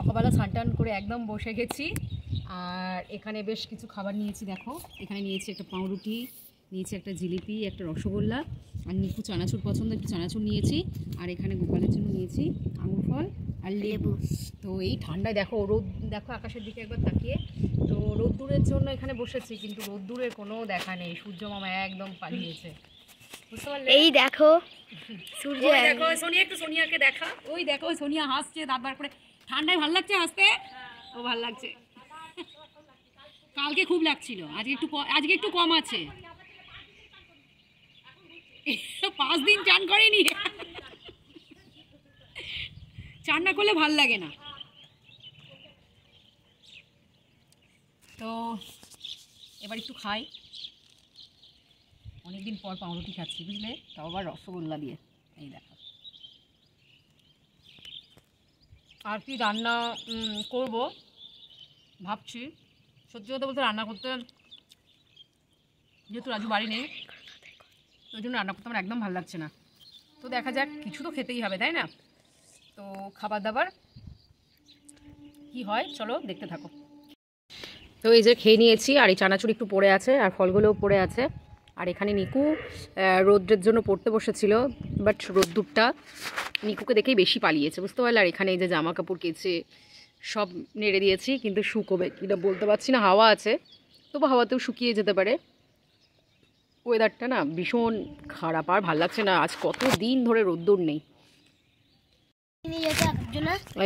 সকালবেলা স্নান করে একদম বসে গেছি। আর এখানে বেশ কিছু খাবার নিয়েছি, দেখো এখানে নিয়েছি একটা পাউরুটি, নিয়েছি একটা জিলিপি, একটা রসগোল্লা, আর নিকু চানাচুর পছন্দ, একটু চানাচুর নিয়েছি। আর এখানে গোপালের জন্য নিয়েছি আঙুর ফল আর লেবু। তো এই ঠান্ডায় দেখো রোদ, দেখো আকাশের দিকে একবার তাকিয়ে। তো রোদ্দুরের জন্য এখানে বসেছি, কিন্তু রোদ্দুরের কোনো দেখা নেই, সূর্য মামা একদম পালিয়েছে। এই দেখো সূর্য, দেখো সোনিয়া, একটু সোনিয়াকে দেখা, ওই দেখো সোনিয়া হাসছে দাঁত বার করে। ঠান্ডায় ভাল লাগছে হাসতে? ও ভাল লাগছে। কালকে খুব লাগছিল, আজকে একটু কম আছে। 5 দিন চান করেনি, চান না করলে ভাল লাগে না। তো এবার একটু খাই, অনেকদিন পর পাউরুটি খাচ্ছি বুঝলে, তাও আবার রসগোল্লা দিয়ে। এই দেখো, আর কি রান্না করব ভাবছি। সত্যি কথা বলতে রান্না করতে, যেহেতু রাজু বাড়ি নেই, ওই জন্য রান্না করতে আমার একদম ভালো লাগছে না। তো দেখা যাক, কিছু তো খেতেই হবে তাই না? তো খাবার দাবার কি হয় চলো দেখতে থাকো। তো এই যে খেয়ে নিয়েছি, আর এই চানাচুর একটু পড়ে আছে, আর ফলগুলোও পড়ে আছে। আর এখানে নিকু রোদ্রের জন্য পড়তে বসেছিল, বাট রোদ্দুরটা নিকুকে দেখেই বেশি পালিয়েছে বুঝতে পারলে। আর এখানে এই যে জামা কাপড় কেচে সব নেড়ে দিয়েছি, কিন্তু শুকোবে কিনা বলতে পারছি না, হাওয়া আছে, তবু হাওয়াতেও শুকিয়ে যেতে পারে। ওয়েদারটা না ভীষণ খারাপ, আর ভাল লাগছে না, আজ কত দিন ধরে রোদ্দুর নেই।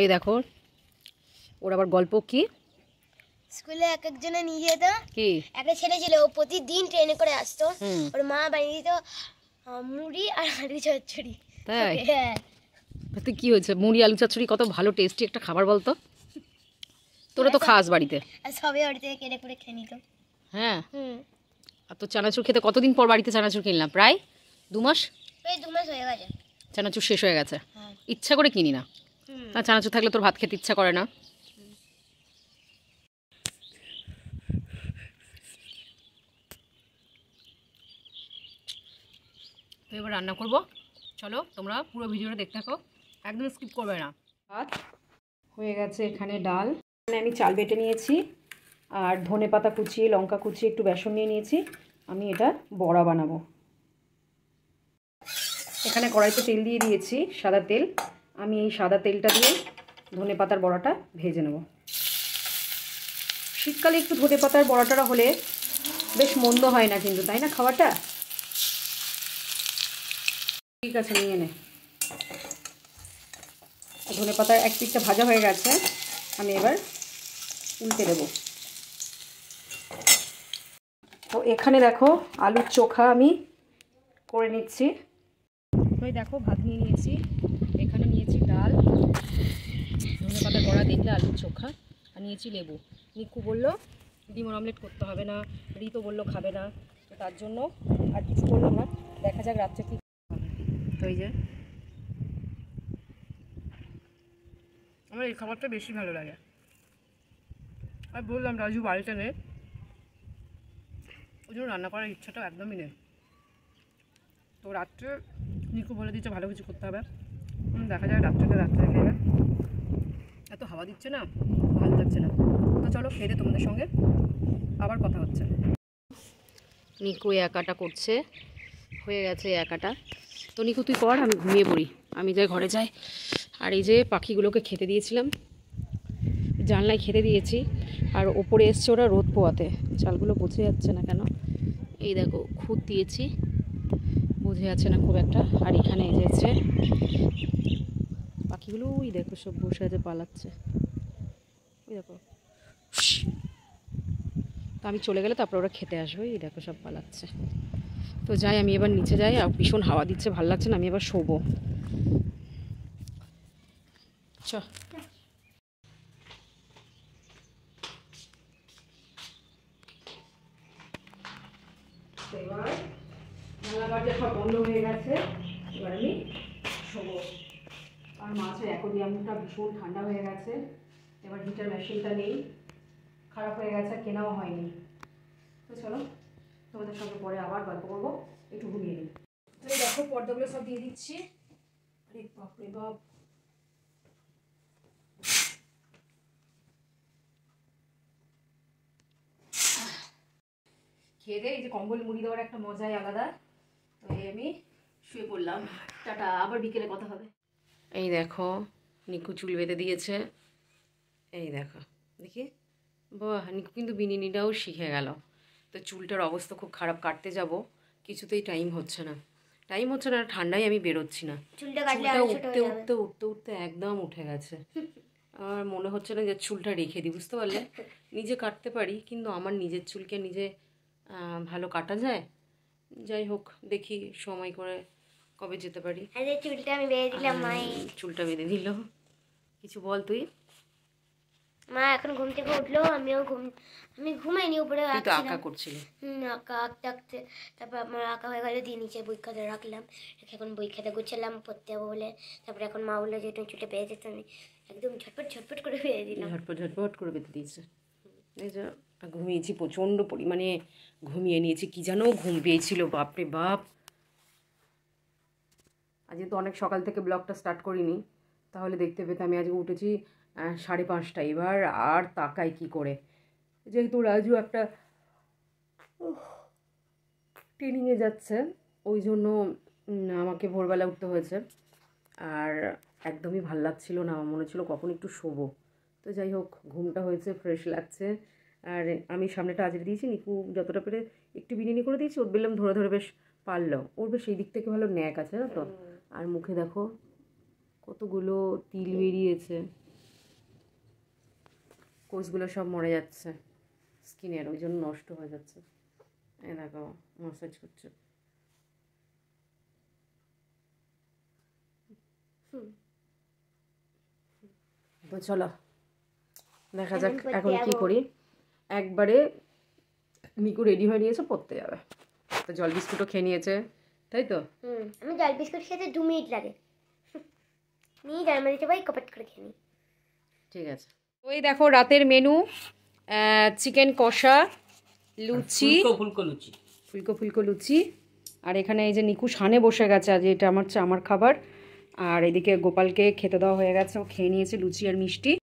এই দেখো ওর আবার গল্প কি, স্কুলে এক একজনে নিয়ে যেত, কি একটা ছেলে ছিল, ও প্রতিদিন ট্রেনে করে আসতো, ওর মা বানিয়ে দিত মুড়ি আর আলু চচ্চড়ি। তাই? তুই কি হয়েছে, মুড়ি আলু চচ্চড়ি কত ভালো টেস্টি একটা খাবার বলতো, তোরা তো খাস বাড়িতে। সবে বাড়ি থেকে কেড়ে করে খেয়ে নিত। হ্যাঁ, আর তো চানাচুর খেতে কতদিন পর বাড়িতে চানাচুর কিনলাম, প্রায় 2 মাস। এই 2 মাস হয়ে গেছে, চানাচুর শেষ হয়ে গেছে। ইচ্ছা করে কিনি না, আর চানাচুর থাকলে তোর ভাত খেতে ইচ্ছা করে না। তো এবার রান্না করব, চলো তোমরা পুরো ভিডিওটা দেখতে থাকো, একদম স্কিপ করবে না। ভাত হয়ে গেছে, এখানে ডাল, এখানে আমি চাল বেটে নিয়েছি, আর ধনেপাতা কুচিয়ে, লঙ্কা কুচিয়ে, একটু বেসন নিয়ে নিয়েছি। আমি এটা বড়া বানাবো। এখানে কড়াইতে তেল দিয়ে দিয়েছি, সাদা তেল। আমি এই সাদা তেলটা দিয়ে ধনেপাতার বড়াটা ভেজে নেব। শীতকালে একটু ধনেপাতার বড়াটা হলে বেশ মন্দ হয় না কিন্তু, তাই না খাওয়াটা? ঠিক আছে, নিয়ে নে। ধনেপাতার এক পিঠটা ভাজা হয়ে গেছে, আমি এবার উল্টে দেব। তো এখানে দেখো আলুর চোখা আমি করে নিচ্ছি। ওই দেখো ভাত নিয়ে নিয়েছি, এখানে নিয়েছি ডাল, ধনেপাতার বড়া দেখলে আলুর চোখা, আর নিয়েছি লেবু। নিকু বললো ডিমের অমলেট করতে হবে না, রিতো বললো খাবে না, তো তার জন্য আর কিছু করলাম না, দেখা যাক রাত্রে কী হবে। তো এই যে আমার এই খাবারটা বেশি ভালো লাগে। আর বললাম রাজু বাড়িতে নেই, ওই জন্য রান্না করার ইচ্ছাটাও একদমই নেই। তো রাত্রে নিকু বলে দিচ্ছে ভালো কিছু করতে হবে, দেখা যায় রাত্রে খেয়ে। এত হাওয়া দিচ্ছে না, ভালো লাগছে না। তো চলো খেয়ে তোমাদের সঙ্গে আবার কথা হচ্ছে। নিকু একাটা করছে, হয়ে গেছে একাটা। তো নিকু তুই কর, আমি ঘুমিয়ে পড়ি, আমি যাই ঘরে যাই। আর এই যে পাখিগুলোকে খেতে দিয়েছিলাম, জানলায় খেতে দিয়েছি, আর ওপরে এসছে ওরা রোদ পোয়াতে। চালগুলো বোঝা যাচ্ছে না কেন, এই দেখো খুদ দিয়েছি, বোঝা যাচ্ছে না খুব একটা। আর এখানে এসেছে পাখিগুলো, ওই দেখো সব বসে আছে, পালাচ্ছে, ওই দেখো। তো আমি চলে গেলে তারপর ওরা খেতে আসবে, এই দেখো সব পালাচ্ছে। তো যাই, আমি এবার নিচে যাই, আর ভীষণ হাওয়া দিচ্ছে, ভালো লাগছে না, আমি এবার শোবো। চ এবার জানলা দরজা সব বন্ধ হয়ে গেছে, এবার আমি শোবো। আর মাছের অ্যাকোরিয়ামটা ভীষণ ঠান্ডা হয়ে গেছে, এবার হিটার মেশিনটা নেই, খারাপ হয়ে গেছে, কেনাও হয়নি। তো চলো তোমাদের সঙ্গে পরে আবার গল্প করবো, একটু ঘুমিয়ে নিই। তো এই দেখো পর্দাগুলো সব দিয়ে দিচ্ছি। আরে বাপ রে বাপ, খেয়ে দিয়ে এই যে কম্বল মুড়ি দেওয়ার একটা মজাই আলাদা। তো এই আমি শুয়ে পড়লাম, টাটা, আবার বিকেলে কথা হবে। এই দেখো নিকু চুল বেঁধে দিয়েছে, এই দেখো, দেখি বাহ, নিকু কিন্তু বিনিনিটাও শিখে গেল। তো চুলটার অবস্থা খুব খারাপ, কাটতে যাব, কিছুতেই টাইম হচ্ছে না, ঠান্ডায় আমি বেরোচ্ছি না। চুলটা উঠতে উঠতে উঠতে উঠতে একদম উঠে গেছে। আর মনে হচ্ছে না যে চুলটা রেখে দিই, বুঝতে পারলে? নিজে কাটতে পারি, কিন্তু আমার নিজের চুলকে নিজে ভালো কাটা যায়? যাই হোক, দেখি সময় করে কবে যেতে পারি। চুলটা আমি বেঁধে দিলাম, চুলটা বেঁধে দিল। কিছু বল তুই। মা এখন ঘুম থেকে উঠলো, আমি ঘুমাইনি, উপরে আঁকা করছিলি? আঁকা আঁকতে আঁকতে তারপর আমার আঁকা হয়ে গেল, দিয়ে নিচে বই খাতা রাখলাম, এখন বই খাতা গুছালাম পড়তে যাবো বলে। তারপরে এখন মা বললো যে তুমি চুলটা বেঁধে দিতে, আমি একদম ঝটপট করে বেঁধে দিলাম। ঝটপট করে বেঁধে দিয়েছে। এই যে ঘুমিয়েছি, প্রচণ্ড পরিমাণে ঘুমিয়ে নিয়েছি, কি যেন ঘুম পেয়েছিল, বাপরে বাপ। আজকে তো অনেক সকাল থেকে ব্লগটা স্টার্ট করিনি, তাহলে দেখতে পেতে আমি আজকে উঠেছি 5:30। এবার আর তাকাই কি করে, যেহেতু রাজু একটা ট্রেনিংয়ে যাচ্ছে, ওই জন্য আমাকে ভোরবেলা উঠতে হয়েছে। আর একদমই ভাল লাগছিল না, আমার মনে ছিল কখন একটু শোবো। তো যাই হোক, ঘুমটা হয়েছে, ফ্রেশ লাগছে। আর আমি সামনেটা আজকে দিয়েছি, নিকু যতটা পেরে একটু বিরিয়ানি করে দিয়েছি, ওর বেললাম ধরে ধরে বেশ পারলো, ওর বেশ এই দিক থেকে ভালো ন্যাক আছে না তো। আর মুখে দেখো কতগুলো তিল বেরিয়েছে, কোষগুলো সব মরে যাচ্ছে স্কিনের, ওই জন্য নষ্ট হয়ে যাচ্ছে। এই দেখো মাসাজ করছে। তো চলো দেখা যাক এখন কি করি। একবারে নিকু রেডি হয়ে নিয়েছে, পড়তে যাবে, তো জল বিস্কুটও খেয়ে নিয়েছে, তাই তো? আমি জল বিস্কুট খেতে 2 মিনিট লাগে, নিয়ে যার মধ্যে ভাই কপাট করে খেয়ে নিই। ঠিক আছে। ওই দেখো রাতের মেনু, চিকেন কষা, লুচি, ফুলকো লুচি। আর এখানে এই যে নিকু সানে বসে গেছে, আজ এটা আমার খাবার। আর এদিকে গোপালকে খেতে দেওয়া হয়ে গেছে, ও খেয়ে নিয়েছে লুচি আর মিষ্টি।